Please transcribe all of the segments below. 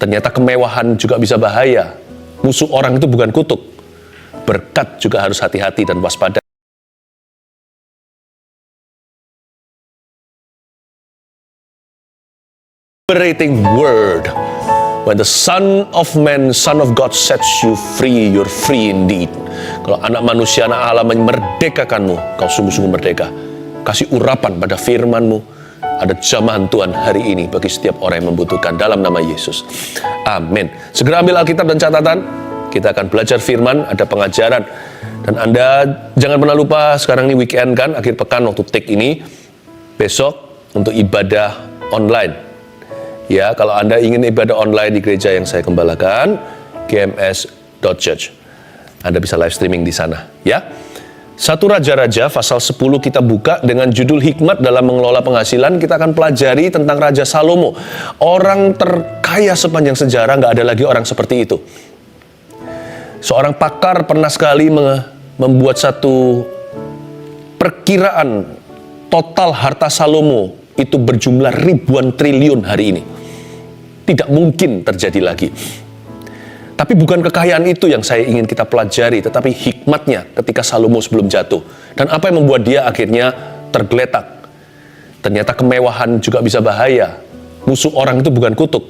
Ternyata kemewahan juga bisa bahaya. Musuh orang itu bukan kutuk. Berkat juga harus hati-hati dan waspada. Liberating word. When the Son of Man, Son of God sets you free, you're free indeed. Kalau anak manusia, anak Allah memerdekakanmu, kau sungguh-sungguh merdeka. Kasih urapan pada firman-Mu. Ada jamahan Tuhan hari ini bagi setiap orang yang membutuhkan dalam nama Yesus. Amin. Segera ambil Alkitab dan catatan. Kita akan belajar firman, ada pengajaran. Dan Anda jangan pernah lupa, sekarang ini weekend kan, akhir pekan waktu take ini. Besok untuk ibadah online. Ya, kalau Anda ingin ibadah online di gereja yang saya gembalakan, gms.church. Anda bisa live streaming di sana, ya. 1 Raja-Raja pasal 10 kita buka dengan judul hikmat dalam mengelola penghasilan. Kita akan pelajari tentang Raja Salomo. Orang terkaya sepanjang sejarah, nggak ada lagi orang seperti itu. Seorang pakar pernah sekali membuat satu perkiraan total harta Salomo itu berjumlah ribuan triliun hari ini. Tidak mungkin terjadi lagi. Tapi bukan kekayaan itu yang saya ingin kita pelajari, tetapi hikmatnya ketika Salomo sebelum jatuh. Dan apa yang membuat dia akhirnya tergeletak. Ternyata kemewahan juga bisa bahaya. Musuh orang itu bukan kutuk.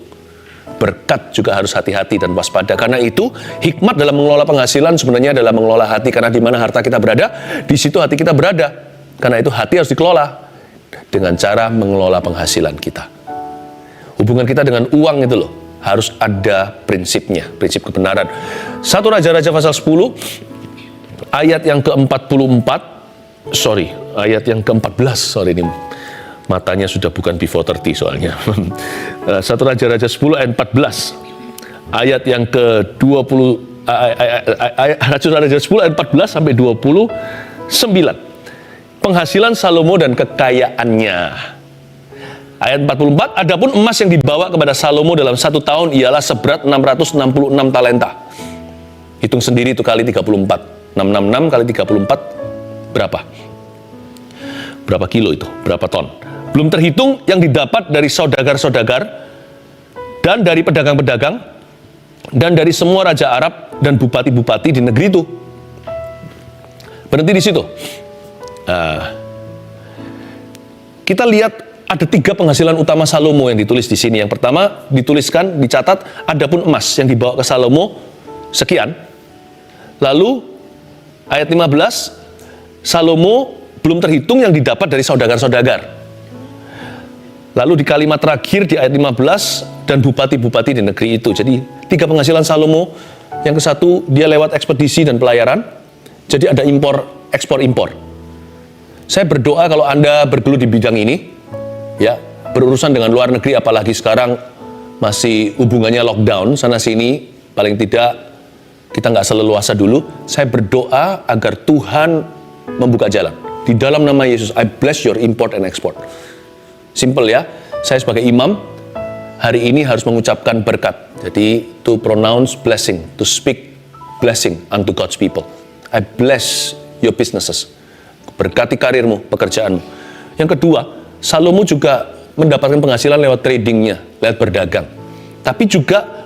Berkat juga harus hati-hati dan waspada. Karena itu, hikmat dalam mengelola penghasilan sebenarnya adalah mengelola hati. Karena di mana harta kita berada, di situ hati kita berada. Karena itu hati harus dikelola dengan cara mengelola penghasilan kita. Hubungan kita dengan uang itu loh, harus ada prinsipnya, prinsip kebenaran. 1 Raja-Raja pasal 10, ayat yang ke-44, ayat yang ke-14, ini matanya sudah bukan before 30 soalnya. 1 Raja-Raja 10 ayat 14, ayat yang ke-20, Raja-Raja 10 ayat 14 sampai 29. Penghasilan Salomo dan kekayaannya. Ayat 44, adapun emas yang dibawa kepada Salomo dalam 1 tahun ialah seberat 666 talenta. Hitung sendiri itu kali 34. 666 kali 34 berapa? Berapa kilo itu? Berapa ton? Belum terhitung yang didapat dari saudagar-saudagar dan dari pedagang-pedagang dan dari semua raja Arab dan bupati-bupati di negeri itu. Berhenti di situ. Kita lihat ada 3 penghasilan utama Salomo yang ditulis di sini. Yang pertama dituliskan, dicatat, adapun emas yang dibawa ke Salomo sekian. Lalu ayat 15, Salomo belum terhitung yang didapat dari saudagar-saudagar. Lalu di kalimat terakhir di ayat 15, dan bupati-bupati di negeri itu. Jadi 3 penghasilan Salomo. Yang ke-1 dia lewat ekspedisi dan pelayaran. Jadi ada ekspor-impor. Saya berdoa kalau Anda bergelut di bidang ini, ya, berurusan dengan luar negeri, apalagi sekarang masih hubungannya lockdown sana-sini, paling tidak kita nggak seleluasa dulu. Saya berdoa agar Tuhan membuka jalan. Di dalam nama Yesus, I bless your import and export. Simple ya, saya sebagai imam, hari ini harus mengucapkan berkat. Jadi, to pronounce blessing, to speak blessing unto God's people. I bless your businesses. Berkati karirmu, pekerjaanmu. Yang kedua, Salomo juga mendapatkan penghasilan lewat tradingnya, lewat berdagang. Tapi juga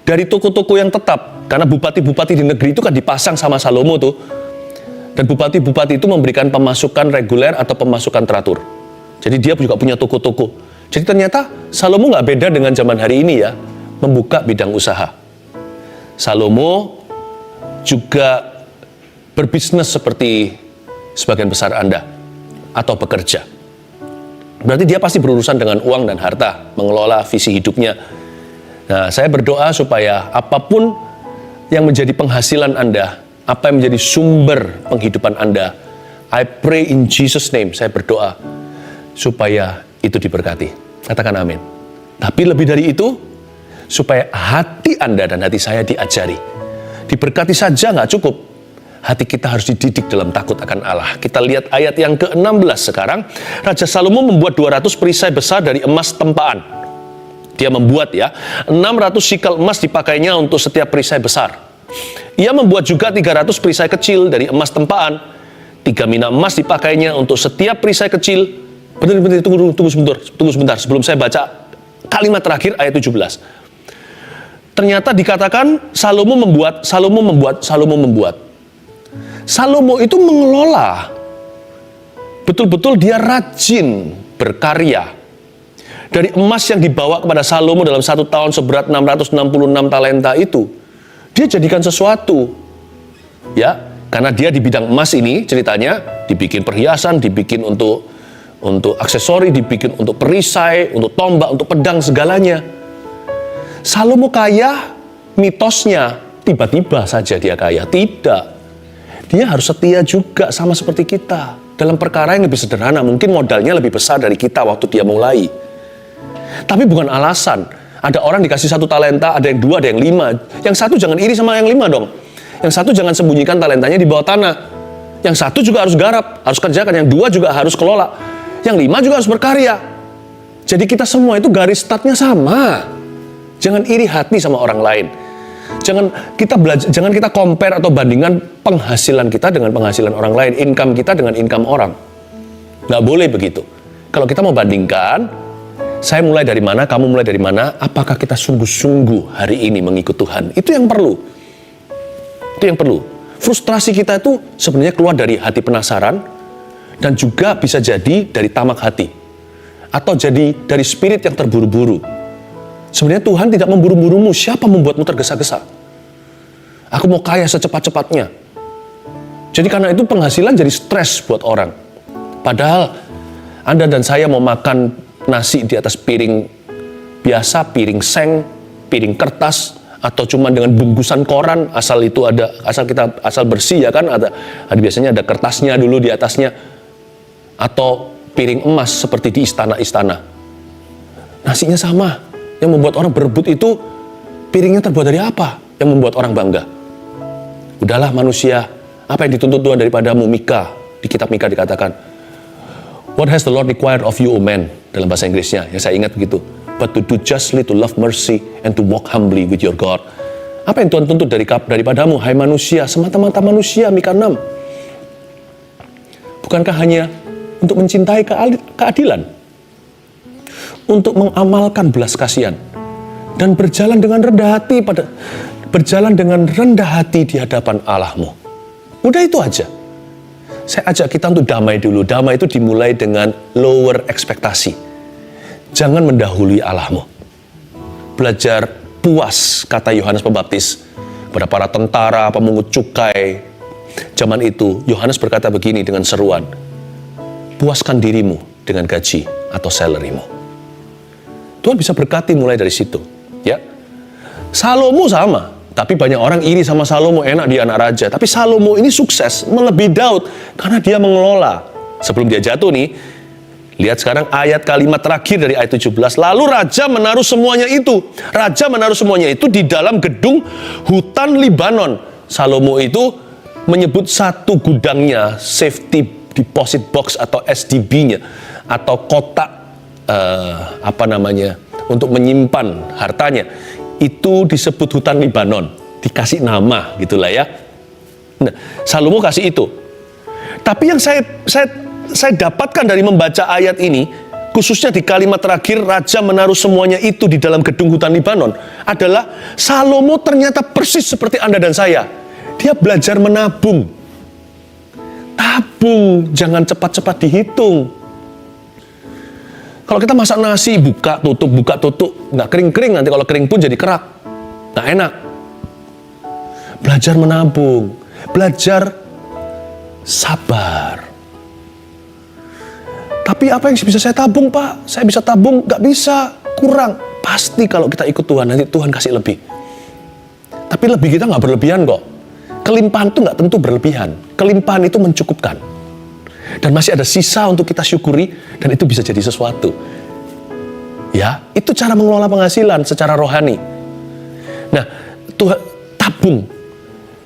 dari toko-toko yang tetap, karena bupati-bupati di negeri itu kan dipasang sama Salomo tuh. Dan bupati-bupati itu memberikan pemasukan reguler atau pemasukan teratur. Jadi dia juga punya toko-toko. Jadi ternyata Salomo nggak beda dengan zaman hari ini ya, membuka bidang usaha. Salomo juga berbisnis seperti sebagian besar Anda, atau bekerja. Berarti dia pasti berurusan dengan uang dan harta, mengelola visi hidupnya. Nah, saya berdoa supaya apapun yang menjadi penghasilan Anda, apa yang menjadi sumber penghidupan Anda, I pray in Jesus' name, saya berdoa supaya itu diberkati. Katakan amin. Tapi lebih dari itu, supaya hati Anda dan hati saya diajari. Diberkati saja nggak cukup. Hati kita harus dididik dalam takut akan Allah. Kita lihat ayat yang ke-16 sekarang. Raja Salomo membuat 200 perisai besar dari emas tempaan. Dia membuat 600 sikal emas dipakainya untuk setiap perisai besar. Ia membuat juga 300 perisai kecil dari emas tempaan. 3 mina emas dipakainya untuk setiap perisai kecil. Bentar, tunggu sebentar. Sebelum saya baca kalimat terakhir ayat 17. ternyata dikatakan Salomo membuat. Salomo itu mengelola. Betul-betul dia rajin berkarya. Dari emas yang dibawa kepada Salomo dalam 1 tahun seberat 666 talenta itu, dia jadikan sesuatu. Ya, karena dia di bidang emas ini ceritanya dibikin perhiasan, dibikin untuk aksesori, dibikin untuk perisai, untuk tombak, untuk pedang, segalanya. Salomo kaya mitosnya, tiba-tiba saja dia kaya. Tidak. Dia harus setia juga sama seperti kita. Dalam perkara yang lebih sederhana, mungkin modalnya lebih besar dari kita waktu dia mulai. Tapi bukan alasan. Ada orang dikasih 1 talenta, ada yang 2, ada yang 5. Yang 1 jangan iri sama yang 5 dong. Yang 1 jangan sembunyikan talentanya di bawah tanah. Yang 1 juga harus garap, harus kerjakan. Yang 2 juga harus kelola. Yang 5 juga harus berkarya. Jadi kita semua itu garis startnya sama. Jangan iri hati sama orang lain. Jangan kita compare atau bandingkan penghasilan kita dengan penghasilan orang lain, income kita dengan income orang. Nggak boleh begitu. Kalau kita mau bandingkan, saya mulai dari mana, kamu mulai dari mana, apakah kita sungguh-sungguh hari ini mengikut Tuhan? Itu yang perlu. Itu yang perlu. Frustrasi kita itu sebenarnya keluar dari hati penasaran, dan juga bisa jadi dari tamak hati. Atau jadi dari spirit yang terburu-buru. Sebenarnya Tuhan tidak memburu-burumu, siapa membuatmu tergesa-gesa? Aku mau kaya secepat-cepatnya. Jadi karena itu penghasilan jadi stres buat orang. Padahal Anda dan saya mau makan nasi di atas piring biasa, piring seng, piring kertas, atau cuma dengan bungkusan koran, asal bersih ya kan, ada biasanya ada kertasnya dulu di atasnya, atau piring emas seperti di istana-istana. Nasinya sama. Yang membuat orang berebut itu piringnya terbuat dari apa? Yang membuat orang bangga. Udahlah manusia, apa yang dituntut Tuhan daripadamu? Mika, di kitab Mika dikatakan, "What has the Lord required of you, O man?" Dalam bahasa Inggrisnya, yang saya ingat begitu. "But to do justly, to love mercy, and to walk humbly with your God." Apa yang Tuhan tuntut daripadamu, hai manusia, semata-mata manusia, Mika 6. Bukankah hanya untuk mencintai keadilan? Untuk mengamalkan belas kasihan dan berjalan dengan rendah hati di hadapan Allahmu. Udah itu aja. Saya ajak kita untuk damai dulu. Damai itu dimulai dengan lower ekspektasi. Jangan mendahului Allahmu. Belajar puas, kata Yohanes Pembaptis, pada para tentara, pemungut cukai. Zaman itu, Yohanes berkata begini dengan seruan, puaskan dirimu dengan gaji atau salary-mu. Tuhan bisa berkati mulai dari situ. Ya, Salomo sama. Tapi banyak orang iri sama Salomo, enak dia anak raja. Tapi Salomo ini sukses, melebihi Daud. Karena dia mengelola. Sebelum dia jatuh nih, lihat sekarang ayat kalimat terakhir dari ayat 17. Lalu raja menaruh semuanya itu. Raja menaruh semuanya itu di dalam gedung hutan Libanon. Salomo itu menyebut satu gudangnya, safety deposit box atau SDB-nya. Atau kotak, untuk menyimpan hartanya. Itu disebut hutan Libanon. Dikasih nama gitulah ya. Nah, Salomo kasih itu. Tapi yang saya dapatkan dari membaca ayat ini, khususnya di kalimat terakhir, raja menaruh semuanya itu di dalam gedung hutan Libanon, adalah Salomo ternyata persis seperti Anda dan saya. Dia belajar menabung. Tabung, jangan cepat-cepat dihitung. Kalau kita masak nasi, buka tutup, nggak kering-kering, nanti kalau kering pun jadi kerak. Nggak enak. Belajar menabung, belajar sabar. Tapi apa yang bisa saya tabung, Pak? Saya bisa tabung, nggak bisa, kurang. Pasti kalau kita ikut Tuhan, nanti Tuhan kasih lebih. Tapi lebih kita nggak berlebihan kok. Kelimpahan itu nggak tentu berlebihan. Kelimpahan itu mencukupkan. Dan masih ada sisa untuk kita syukuri, dan itu bisa jadi sesuatu. Ya, itu cara mengelola penghasilan secara rohani. Nah, Tuhan tabung.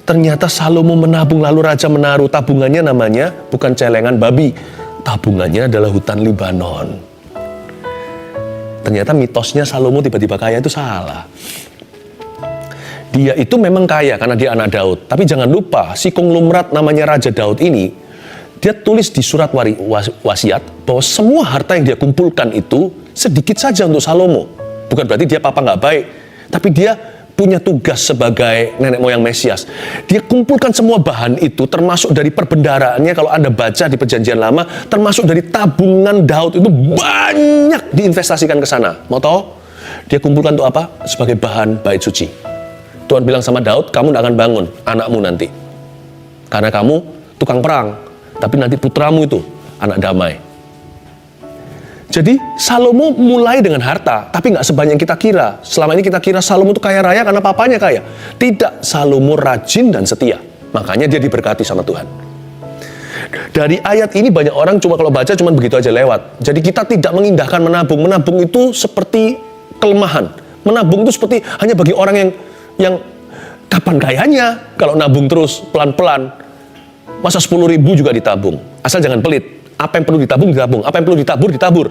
Ternyata Salomo menabung, lalu raja menaruh. Tabungannya namanya bukan celengan babi. Tabungannya adalah hutan Libanon. Ternyata mitosnya Salomo tiba-tiba kaya itu salah. Dia itu memang kaya karena dia anak Daud. Tapi jangan lupa, si konglomerat namanya Raja Daud ini, dia tulis di surat wasiat bahwa semua harta yang dia kumpulkan itu sedikit saja untuk Salomo. Bukan berarti dia papa nggak baik, tapi dia punya tugas sebagai nenek moyang Mesias. Dia kumpulkan semua bahan itu, termasuk dari perbendaharaannya. Kalau Anda baca di Perjanjian Lama, termasuk dari tabungan Daud itu banyak diinvestasikan ke sana. Mau tahu? Dia kumpulkan untuk apa? Sebagai bahan bait suci. Tuhan bilang sama Daud, kamu tidak akan bangun anakmu nanti. Karena kamu tukang perang. Tapi nanti putramu itu anak damai. Jadi Salomo mulai dengan harta, tapi nggak sebanyak yang kita kira. Selama ini kita kira Salomo itu kaya raya karena papanya kaya. Tidak, Salomo rajin dan setia. Makanya dia diberkati sama Tuhan. Dari ayat ini banyak orang cuma kalau baca cuma begitu aja lewat. Jadi kita tidak mengindahkan menabung. Menabung itu seperti kelemahan. Menabung itu seperti hanya bagi orang yang kapan kayanya kalau nabung terus pelan-pelan. Masa 10.000 juga ditabung. Asal jangan pelit. Apa yang perlu ditabung, ditabung. Apa yang perlu ditabur, ditabur.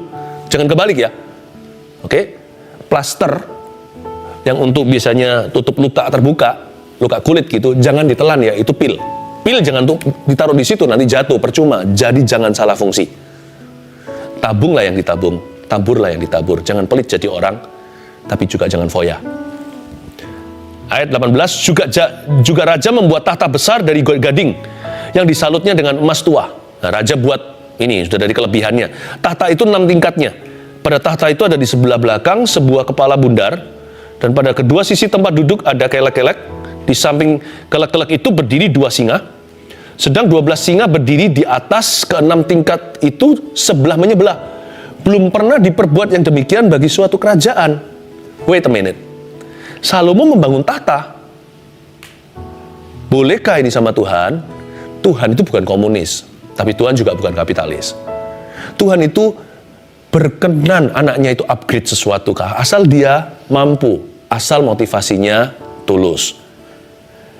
Jangan kebalik ya. Oke? Plaster yang untuk biasanya tutup luka terbuka, luka kulit gitu, jangan ditelan ya, itu pil. Pil jangan ditaruh di situ, nanti jatuh, percuma. Jadi jangan salah fungsi. Tabunglah yang ditabung, taburlah yang ditabur. Jangan pelit jadi orang, tapi juga jangan foya. Ayat 18, juga raja membuat tahta besar dari gading yang disalutnya dengan emas tua. Nah, raja buat ini sudah dari kelebihannya. Tahta itu 6 tingkatnya. Pada tahta itu ada di sebelah belakang sebuah kepala bundar, dan pada kedua sisi tempat duduk ada kelek-kelek. Di samping kelek-kelek itu berdiri 2 singa. Sedang 12 singa berdiri di atas ke-6 tingkat itu sebelah menyebelah. Belum pernah diperbuat yang demikian bagi suatu kerajaan. Wait a minute. Salomo membangun tahta. Bolehkah ini sama Tuhan? Tuhan itu bukan komunis. Tapi Tuhan juga bukan kapitalis. Tuhan itu berkenan anaknya itu upgrade sesuatu kah? Asal dia mampu, asal motivasinya tulus.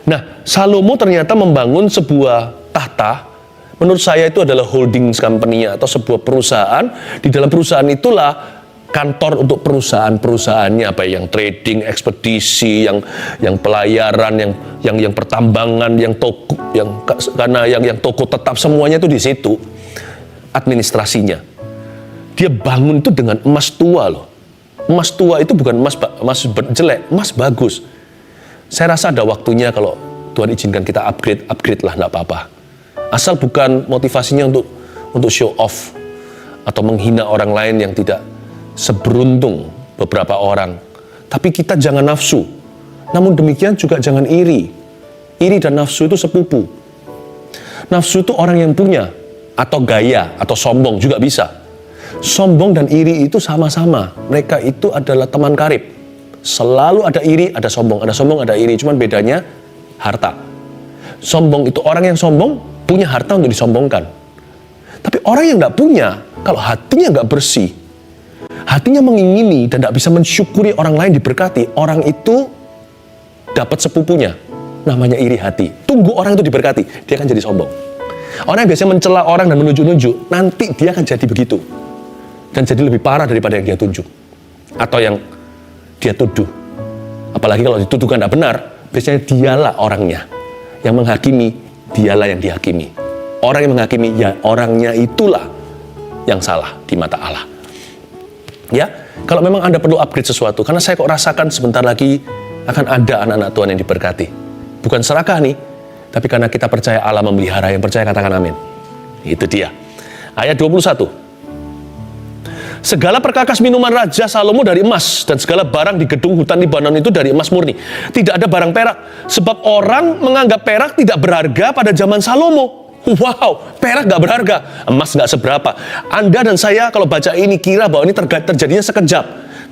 Nah, Salomo ternyata membangun sebuah tahta. Menurut saya itu adalah holding company atau sebuah perusahaan. Di dalam perusahaan itulah kantor untuk perusahaan-perusahaannya, apa yang trading, ekspedisi, yang pelayaran, yang pertambangan, yang toko, yang toko tetap, semuanya itu di situ. Administrasinya. Dia bangun itu dengan emas tua loh. Emas tua itu bukan emas jelek, emas bagus. Saya rasa ada waktunya kalau Tuhan izinkan kita upgrade lah, enggak apa-apa. Asal bukan motivasinya untuk show off atau menghina orang lain yang tidak seberuntung beberapa orang. Tapi kita jangan nafsu. Namun demikian juga jangan iri. Iri dan nafsu itu sepupu. Nafsu itu orang yang punya, atau gaya, atau sombong juga bisa. Sombong dan iri itu sama-sama. Mereka itu adalah teman karib. Selalu ada iri, ada sombong, ada iri. Cuman bedanya harta. Sombong itu orang yang sombong punya harta untuk disombongkan. Tapi orang yang nggak punya, kalau hatinya nggak bersih, hatinya mengingini dan tidak bisa mensyukuri orang lain diberkati, orang itu dapat sepupunya, namanya iri hati. Tunggu orang itu diberkati, dia akan jadi sombong. Orang yang biasanya mencela orang dan menunjuk-nunjuk, nanti dia akan jadi begitu. Dan jadi lebih parah daripada yang dia tunjuk. Atau yang dia tuduh. Apalagi kalau dituduhkan tidak benar, biasanya dialah orangnya. Yang menghakimi, dialah yang dihakimi. Orang yang menghakimi, ya orangnya itulah yang salah di mata Allah. Ya, kalau memang Anda perlu upgrade sesuatu, karena saya kok rasakan sebentar lagi akan ada anak-anak Tuhan yang diberkati. Bukan serakah nih, tapi karena kita percaya Allah memelihara, yang percaya katakan amin. Itu dia. Ayat 21. Segala perkakas minuman Raja Salomo dari emas, dan segala barang di gedung hutan Libanon itu dari emas murni. Tidak ada barang perak, sebab orang menganggap perak tidak berharga pada zaman Salomo. Wow, perak gak berharga, emas gak seberapa. Anda dan saya kalau baca ini kira bahwa ini terjadinya sekejap.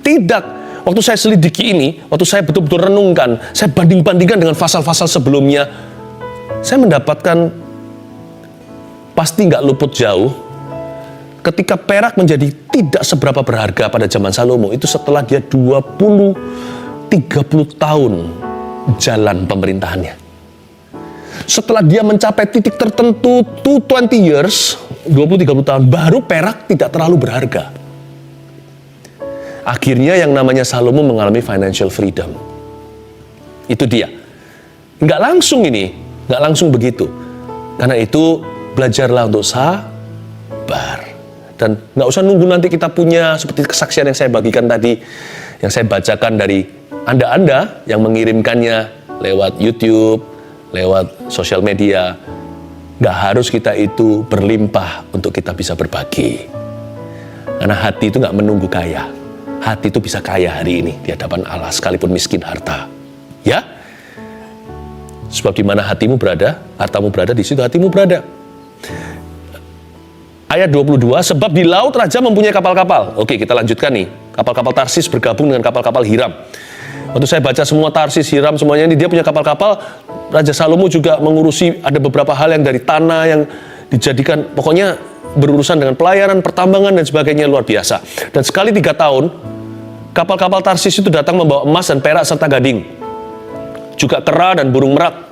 Tidak. Waktu saya selidiki ini, waktu saya betul-betul renungkan, saya banding-bandingkan dengan pasal-pasal sebelumnya, saya mendapatkan pasti gak luput jauh. Ketika perak menjadi tidak seberapa berharga pada zaman Salomo, itu setelah dia 20-30 tahun jalan pemerintahannya. Setelah dia mencapai titik tertentu, 20 years, 20-30 tahun, baru perak tidak terlalu berharga. Akhirnya yang namanya Salomo mengalami financial freedom. Itu dia. Nggak langsung ini, nggak langsung begitu. Karena itu, belajarlah untuk sabar. Dan nggak usah nunggu nanti kita punya, seperti kesaksian yang saya bagikan tadi, yang saya bacakan dari Anda yang mengirimkannya lewat YouTube, lewat sosial media, gak harus kita itu berlimpah untuk kita bisa berbagi. Karena hati itu gak menunggu kaya. Hati itu bisa kaya hari ini di hadapan Allah, sekalipun miskin harta. Ya? Sebab di mana hatimu berada, hartamu berada, di situ hatimu berada. Ayat 22, sebab di laut raja mempunyai kapal-kapal. Oke, kita lanjutkan nih. Kapal-kapal Tarsis bergabung dengan kapal-kapal Hiram. Waktu saya baca semua Tarsis, Hiram, semuanya ini dia punya kapal-kapal. Raja Salomo juga mengurusi ada beberapa hal yang dari tanah yang dijadikan, pokoknya berurusan dengan pelayanan, pertambangan dan sebagainya, luar biasa. Dan sekali 3 tahun, kapal-kapal Tarsis itu datang membawa emas dan perak serta gading, juga kera dan burung merak.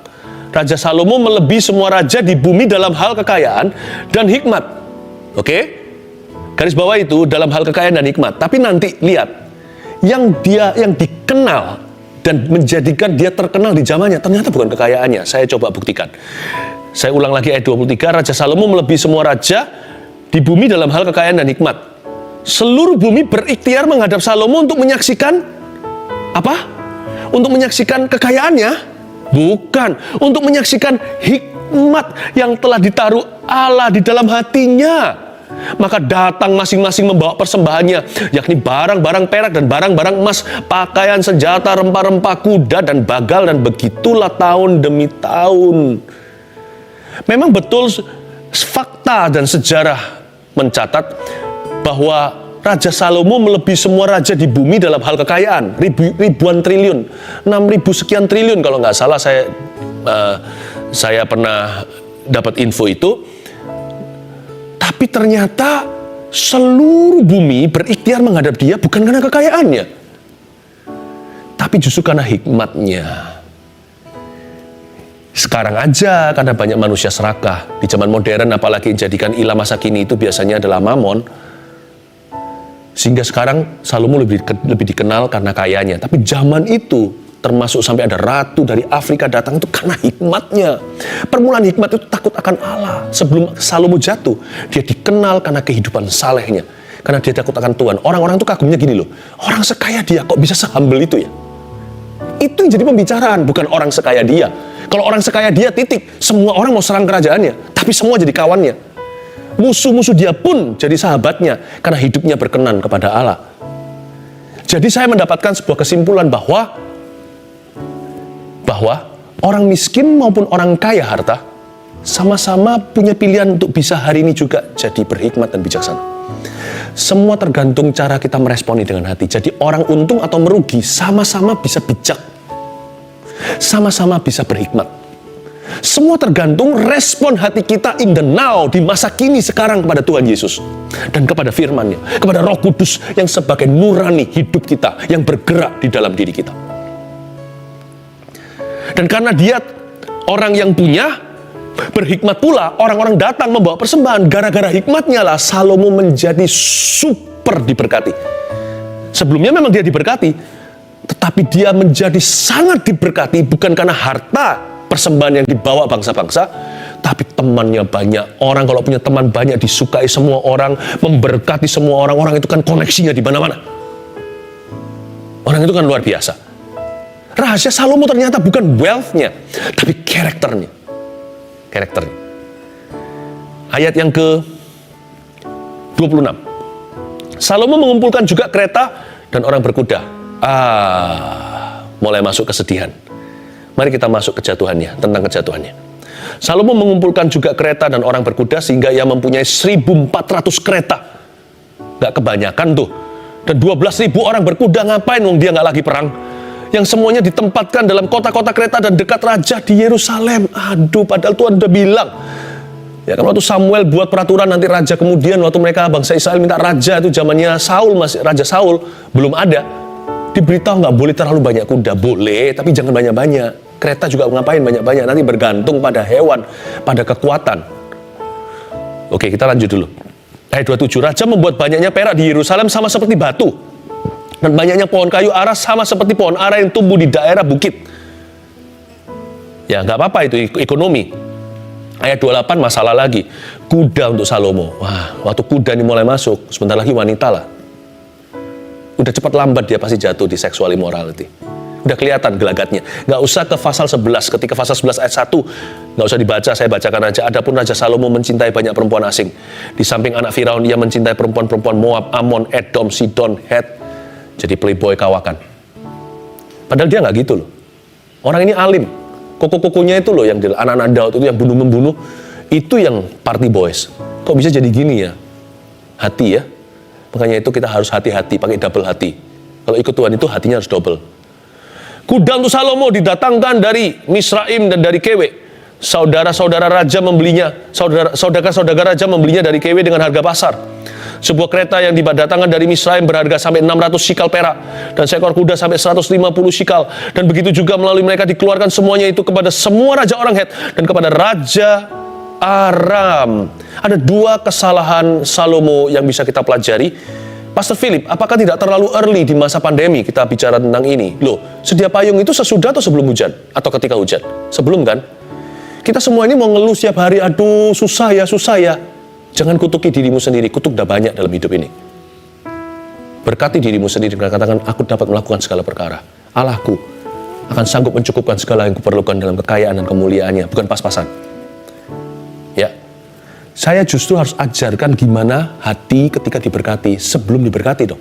Raja Salomo melebihi semua raja di bumi dalam hal kekayaan dan hikmat. Oke? Garis bawah itu dalam hal kekayaan dan hikmat. Tapi nanti lihat, yang dikenal dan menjadikan dia terkenal di zamannya ternyata bukan kekayaannya. Saya coba buktikan. Saya ulang lagi ayat 23, Raja Salomo melebihi semua raja di bumi dalam hal kekayaan dan hikmat. Seluruh bumi berikhtiar menghadap Salomo untuk menyaksikan apa? Untuk menyaksikan kekayaannya? Bukan. Untuk menyaksikan hikmat yang telah ditaruh Allah di dalam hatinya. Maka datang masing-masing membawa persembahannya, yakni barang-barang perak dan barang-barang emas, pakaian, senjata, rempah-rempah, kuda dan bagal, dan begitulah tahun demi tahun. Memang betul fakta dan sejarah mencatat bahwa Raja Salomo melebihi semua raja di bumi dalam hal kekayaan, ribuan triliun, 6.000 sekian triliun kalau nggak salah, saya pernah dapat info itu. Tapi ternyata seluruh bumi berikhtiar menghadap dia bukan karena kekayaannya, tapi justru karena hikmatnya. Sekarang aja karena banyak manusia serakah. Di zaman modern apalagi jadikan ilah masa kini itu biasanya adalah mamon. Sehingga sekarang Salomo lebih dikenal karena kayanya. Tapi zaman itu termasuk sampai ada ratu dari Afrika datang itu karena hikmatnya. Permulaan hikmat itu takut akan Allah. Sebelum Salomo jatuh, dia dikenal karena kehidupan salehnya. Karena dia takut akan Tuhan. Orang-orang itu kagumnya gini loh, orang sekaya dia kok bisa se-humble itu ya? Itu yang jadi pembicaraan, bukan orang sekaya dia. Kalau orang sekaya dia titik, semua orang mau serang kerajaannya, tapi semua jadi kawannya. Musuh-musuh dia pun jadi sahabatnya, karena hidupnya berkenan kepada Allah. Jadi saya mendapatkan sebuah kesimpulan bahwa orang miskin maupun orang kaya harta sama-sama punya pilihan untuk bisa hari ini juga jadi berhikmat dan bijaksana. Semua tergantung cara kita meresponi dengan hati. Jadi orang untung atau merugi sama-sama bisa bijak, sama-sama bisa berhikmat. Semua tergantung respon hati kita in the now, di masa kini sekarang kepada Tuhan Yesus dan kepada firman-Nya, kepada Roh Kudus yang sebagai nurani hidup kita yang bergerak di dalam diri kita. Dan karena dia orang yang punya, berhikmat pula, orang-orang datang membawa persembahan. Gara-gara hikmatnya lah Salomo menjadi super diberkati. Sebelumnya memang dia diberkati, tetapi dia menjadi sangat diberkati bukan karena harta persembahan yang dibawa bangsa-bangsa, tapi temannya banyak. Orang kalau punya teman banyak, disukai semua orang, memberkati semua orang, orang itu kan koneksinya di mana-mana. Orang itu kan luar biasa. Rahasia Salomo ternyata bukan wealth-nya, tapi karakternya. Ayat yang ke-26. Salomo mengumpulkan juga kereta dan orang berkuda. Mulai masuk kesedihan. Mari kita masuk kejatuhannya, tentang kejatuhannya. Salomo mengumpulkan juga kereta dan orang berkuda sehingga ia mempunyai 1.400 kereta. Gak kebanyakan tuh. Dan 12.000 orang berkuda, ngapain wong dia gak lagi perang? Yang semuanya ditempatkan dalam kota-kota kereta dan dekat raja di Yerusalem. Aduh, padahal Tuhan udah bilang. Ya kan waktu Samuel buat peraturan nanti raja, kemudian waktu mereka bangsa Israel minta raja, itu zamannya Saul, masih Raja Saul, belum ada. Diberitahu nggak boleh terlalu banyak kuda, boleh, tapi jangan banyak-banyak. Kereta juga ngapain banyak-banyak, nanti bergantung pada hewan, pada kekuatan. Oke, kita lanjut dulu. Ayat 27, raja membuat banyaknya perak di Yerusalem sama seperti batu. Dan banyaknya pohon kayu ara sama seperti pohon ara yang tumbuh di daerah bukit. Ya, nggak apa-apa itu ekonomi. Ayat 28 masalah lagi. Kuda untuk Salomo. Wah, waktu kuda ini mulai masuk, sebentar lagi wanita lah. Udah cepat lambat dia pasti jatuh di sexual immorality. Udah kelihatan gelagatnya. Nggak usah ke pasal 11. Ketika pasal 11 ayat 1, nggak usah dibaca, saya bacakan aja. Adapun Raja Salomo mencintai banyak perempuan asing. Di samping anak Firaun, ia mencintai perempuan-perempuan Moab, Ammon, Edom, Sidon, Het. Jadi playboy kawakan. Padahal dia nggak gitu loh. Orang ini alim. Koko-kokonya itu loh, yang anak-anak Daud itu yang bunuh-membunuh. Itu yang party boys. Kok bisa jadi gini ya? Hati ya. Makanya itu kita harus hati-hati, pakai double hati. Kalau ikut Tuhan itu hatinya harus double. Kuda untuk Salomo didatangkan dari Misraim dan dari Kewe. Saudara-saudara raja membelinya, saudara-saudara raja membelinya dari Kewe dengan harga pasar. Sebuah kereta yang didatangkan dari Misraim berharga sampai 600 shikal perak, dan seekor kuda sampai 150 shikal. Dan begitu juga melalui mereka dikeluarkan semuanya itu kepada semua raja orang Het dan kepada raja Aram. Ada dua kesalahan Salomo yang bisa kita pelajari. Pastor Philip, apakah tidak terlalu early di masa pandemi kita bicara tentang ini? Loh, sedia payung itu sesudah atau sebelum hujan? Atau ketika hujan? Sebelum kan? Kita semua ini mau ngeluh setiap hari, aduh susah ya. Jangan kutuki dirimu sendiri, kutuk udah banyak dalam hidup ini. Berkati dirimu sendiri dan katakan, aku dapat melakukan segala perkara. Allahku akan sanggup mencukupkan segala yang kuperlukan dalam kekayaan dan kemuliaannya, bukan pas-pasan. Ya. Saya justru harus ajarkan gimana hati ketika diberkati sebelum diberkati dong.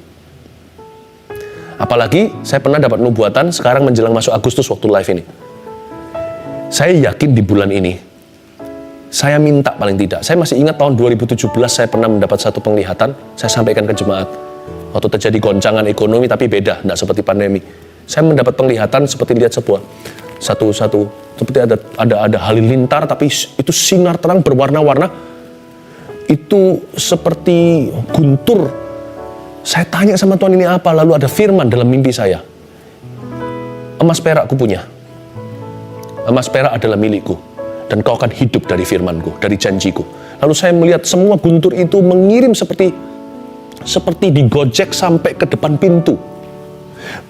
Apalagi saya pernah dapat nubuatan sekarang menjelang masuk Agustus waktu live ini. Saya yakin di bulan ini, saya minta paling tidak. Saya masih ingat tahun 2017 saya pernah mendapat satu penglihatan, saya sampaikan ke jemaat. Waktu terjadi goncangan ekonomi tapi beda, tidak seperti pandemi. Saya mendapat penglihatan seperti lihat satu seperti ada halilintar tapi itu sinar terang berwarna-warna. Itu seperti guntur. Saya tanya sama Tuhan, ini apa? Lalu ada firman dalam mimpi saya. Emas perak ku punya. Emas perak adalah milikku. Dan kau akan hidup dari firmanku, dari janjiku. Lalu saya melihat semua guntur itu mengirim seperti digojek sampai ke depan pintu.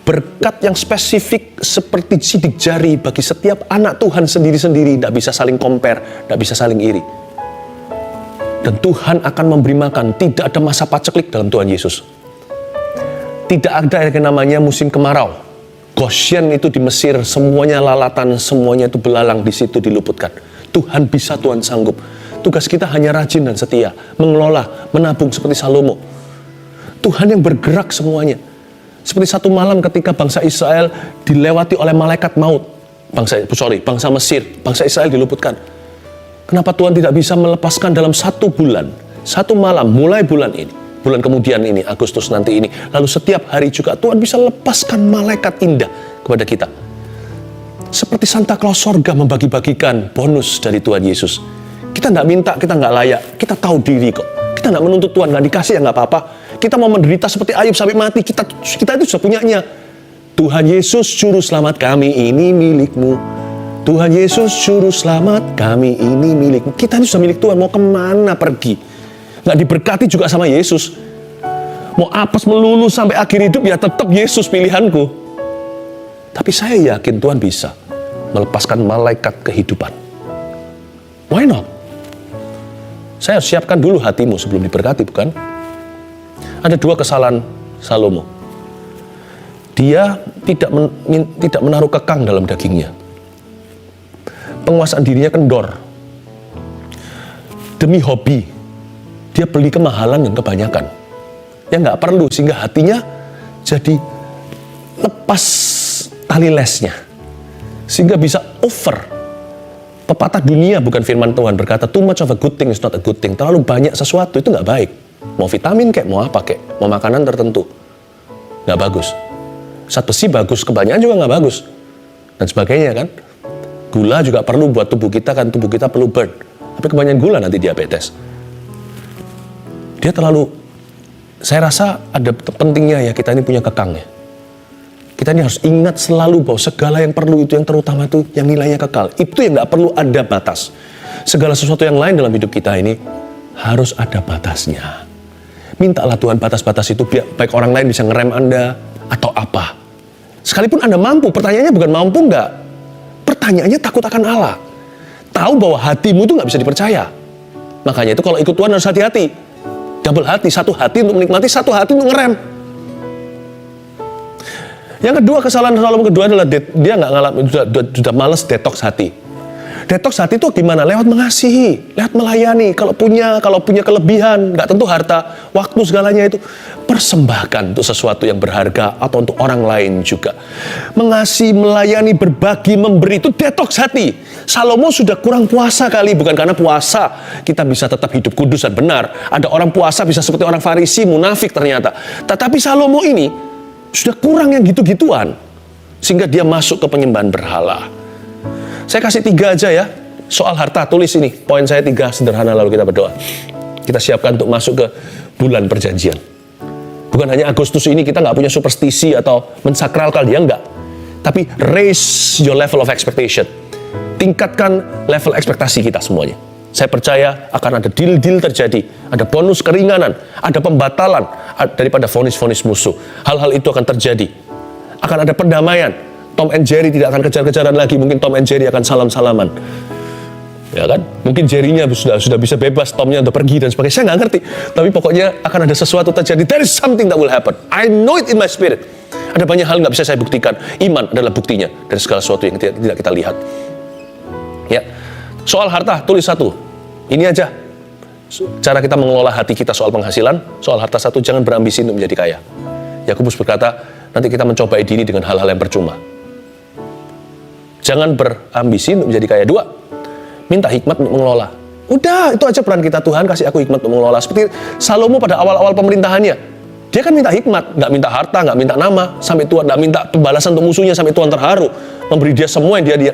Berkat yang spesifik seperti sidik jari bagi setiap anak Tuhan sendiri-sendiri. Tidak bisa saling compare, tidak bisa saling iri. Dan Tuhan akan memberi makan. Tidak ada masa paceklik dalam Tuhan Yesus. Tidak ada yang namanya musim kemarau. Goshen itu di Mesir, semuanya lalatan, semuanya itu belalang, di situ diluputkan. Tuhan bisa, Tuhan sanggup. Tugas kita hanya rajin dan setia, mengelola, menabung seperti Salomo. Tuhan yang bergerak semuanya. Seperti satu malam ketika bangsa Israel dilewati oleh malaikat maut. Bangsa Mesir, bangsa Israel diluputkan. Kenapa Tuhan tidak bisa melepaskan dalam satu bulan, satu malam, mulai bulan ini, bulan kemudian ini, Agustus nanti ini, lalu setiap hari juga Tuhan bisa lepaskan malaikat indah kepada kita. Seperti Santa Claus sorga membagi-bagikan bonus dari Tuhan Yesus. Kita nggak minta, kita nggak layak, kita tahu diri kok. Kita nggak menuntut Tuhan, nggak dikasih ya nggak apa-apa. Kita mau menderita seperti Ayub sampai mati, kita itu sudah punyanya. Tuhan Yesus juru selamat kami ini milikmu. Tuhan Yesus juru selamat kami ini milikmu. Kita ini sudah milik Tuhan, mau kemana pergi? Nggak diberkati juga sama Yesus. Mau apes melulu sampai akhir hidup ya tetap Yesus pilihanku. Tapi saya yakin Tuhan bisa melepaskan malaikat kehidupan. Why not? Saya harus siapkan dulu hatimu sebelum diberkati, bukan? Ada dua kesalahan Salomo. Dia tidak menaruh kekang dalam dagingnya. Penguasaan dirinya kendor. Demi hobi, dia beli kemahalan dan kebanyakan. Yang nggak perlu, sehingga hatinya jadi lepas tali lesnya. Sehingga bisa over. Pepatah dunia bukan firman Tuhan berkata, too much of a good thing is not a good thing. Terlalu banyak sesuatu itu nggak baik. Mau vitamin kayak, mau apa kayak, mau makanan tertentu. Nggak bagus. Zat besi bagus, kebanyakan juga nggak bagus. Dan sebagainya kan. Gula juga perlu buat tubuh kita, kan tubuh kita perlu burn. Tapi kebanyakan gula nanti diabetes. Dia terlalu, saya rasa ada pentingnya ya kita ini punya kekang ya. Kita ini harus ingat selalu bahwa segala yang perlu itu, yang terutama itu, yang nilainya kekal. Itu yang nggak perlu ada batas. Segala sesuatu yang lain dalam hidup kita ini harus ada batasnya. Mintalah Tuhan batas-batas itu, baik orang lain bisa ngerem Anda atau apa. Sekalipun Anda mampu, pertanyaannya bukan mampu nggak. Pertanyaannya takut akan Allah. Tahu bahwa hatimu itu nggak bisa dipercaya. Makanya itu kalau ikut Tuhan harus hati-hati. Double hati, satu hati untuk menikmati, satu hati untuk ngerem. Yang kedua, kesalahan Salomo kedua adalah dia nggak ngalamin, sudah males detoks hati. Detoks hati itu gimana? Lewat mengasihi, lewat melayani. Kalau punya kelebihan, nggak tentu harta, waktu segalanya itu persembahkan untuk sesuatu yang berharga atau untuk orang lain juga. Mengasihi, melayani, berbagi, memberi itu detoks hati. Salomo sudah kurang puasa kali, bukan karena puasa kita bisa tetap hidup kudus dan benar. Ada orang puasa bisa seperti orang Farisi, munafik ternyata. Tetapi Salomo ini sudah kurang yang gitu-gituan, sehingga dia masuk ke penyembahan berhala. Saya kasih 3 aja ya, soal harta, tulis ini, poin saya 3 sederhana lalu kita berdoa. Kita siapkan untuk masuk ke bulan perjanjian. Bukan hanya Agustus ini kita nggak punya superstisi atau mensakralkan dia, enggak. Tapi raise your level of expectation. Tingkatkan level ekspektasi kita semuanya. Saya percaya akan ada deal-deal terjadi, ada bonus keringanan, ada pembatalan daripada vonis-vonis musuh. Hal-hal itu akan terjadi. Akan ada pendamaian. Tom and Jerry tidak akan kejar-kejaran lagi, mungkin Tom and Jerry akan salam-salaman. Ya kan? Mungkin Jerry-nya sudah bisa bebas, Tomnya udah pergi dan sebagainya. Saya nggak ngerti. Tapi pokoknya akan ada sesuatu terjadi. There is something that will happen. I know it in my spirit. Ada banyak hal nggak bisa saya buktikan. Iman adalah buktinya dari segala sesuatu yang tidak kita lihat. Ya. Soal harta, tulis 1. Ini aja. Cara kita mengelola hati kita soal penghasilan. Soal harta 1, jangan berambisi untuk menjadi kaya. Yakobus berkata, nanti kita mencobai diri dengan hal-hal yang percuma. Jangan berambisi untuk menjadi kaya. 2, minta hikmat untuk mengelola. Udah, itu aja peran kita. Tuhan kasih aku hikmat untuk mengelola. Seperti Salomo pada awal-awal pemerintahannya. Dia kan minta hikmat, nggak minta harta, nggak minta nama, sampai Tuhan, nggak minta pembalasan untuk musuhnya, sampai Tuhan terharu. Memberi dia semua yang dia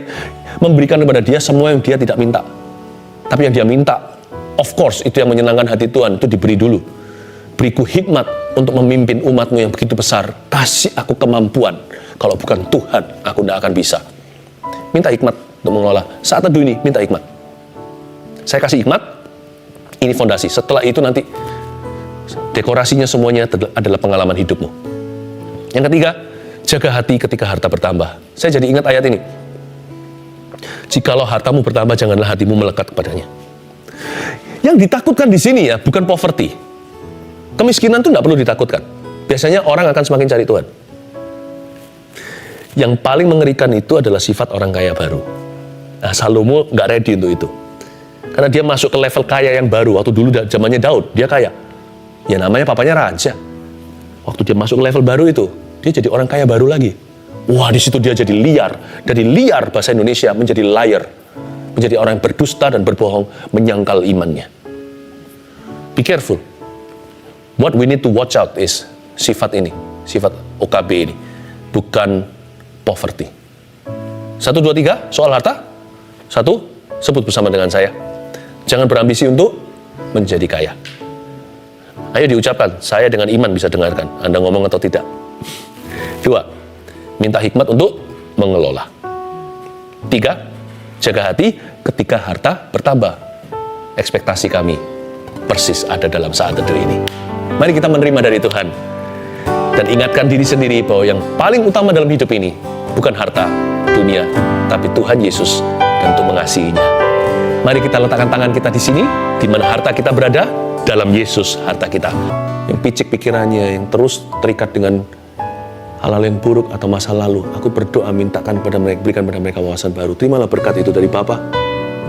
memberikan kepada dia semua yang dia tidak minta. Tapi yang dia minta, of course, itu yang menyenangkan hati Tuhan, itu diberi dulu. Beriku hikmat untuk memimpin umatmu yang begitu besar. Kasih aku kemampuan. Kalau bukan Tuhan, aku tidak akan bisa. Minta hikmat untuk mengelola. Saat teduh ini, minta hikmat. Saya kasih hikmat, ini fondasi. Setelah itu nanti, dekorasinya semuanya adalah pengalaman hidupmu. Yang ketiga, jaga hati ketika harta bertambah. Saya jadi ingat ayat ini. Jikalau hartamu bertambah, janganlah hatimu melekat kepadanya. Yang ditakutkan di sini ya, bukan poverty. Kemiskinan itu tidak perlu ditakutkan. Biasanya orang akan semakin cari Tuhan. Yang paling mengerikan itu adalah sifat orang kaya baru. Nah, Salomo nggak ready untuk itu. Karena dia masuk ke level kaya yang baru. Waktu dulu zamannya Daud, dia kaya. Ya namanya papanya raja. Waktu dia masuk ke level baru itu, dia jadi orang kaya baru lagi. Wah, di situ dia jadi liar. Dari liar bahasa Indonesia menjadi liar. Menjadi orang yang berdusta dan berbohong, menyangkal imannya. Be careful. What we need to watch out is sifat ini, sifat OKB ini. Bukan poverty. 1, 2, 3, soal harta. 1, sebut bersama dengan saya. Jangan berambisi untuk menjadi kaya. Ayo diucapkan, saya dengan iman bisa dengarkan. Anda ngomong atau tidak. 2, minta hikmat untuk mengelola. 3, jaga hati ketika harta bertambah. Ekspektasi kami persis ada dalam saat teduh ini. Mari kita menerima dari Tuhan. Dan ingatkan diri sendiri bahwa yang paling utama dalam hidup ini bukan harta, dunia, tapi Tuhan Yesus dan untuk mengasihinya. Mari kita letakkan tangan kita di sini, di mana harta kita berada, dalam Yesus harta kita. Yang picik pikirannya, yang terus terikat dengan hal-hal yang buruk atau masa lalu, aku berdoa mintakan pada mereka, berikan pada mereka wawasan baru. Terimalah berkat itu dari Bapa,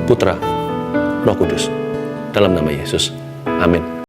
Putra, Roh Kudus. Dalam nama Yesus. Amin.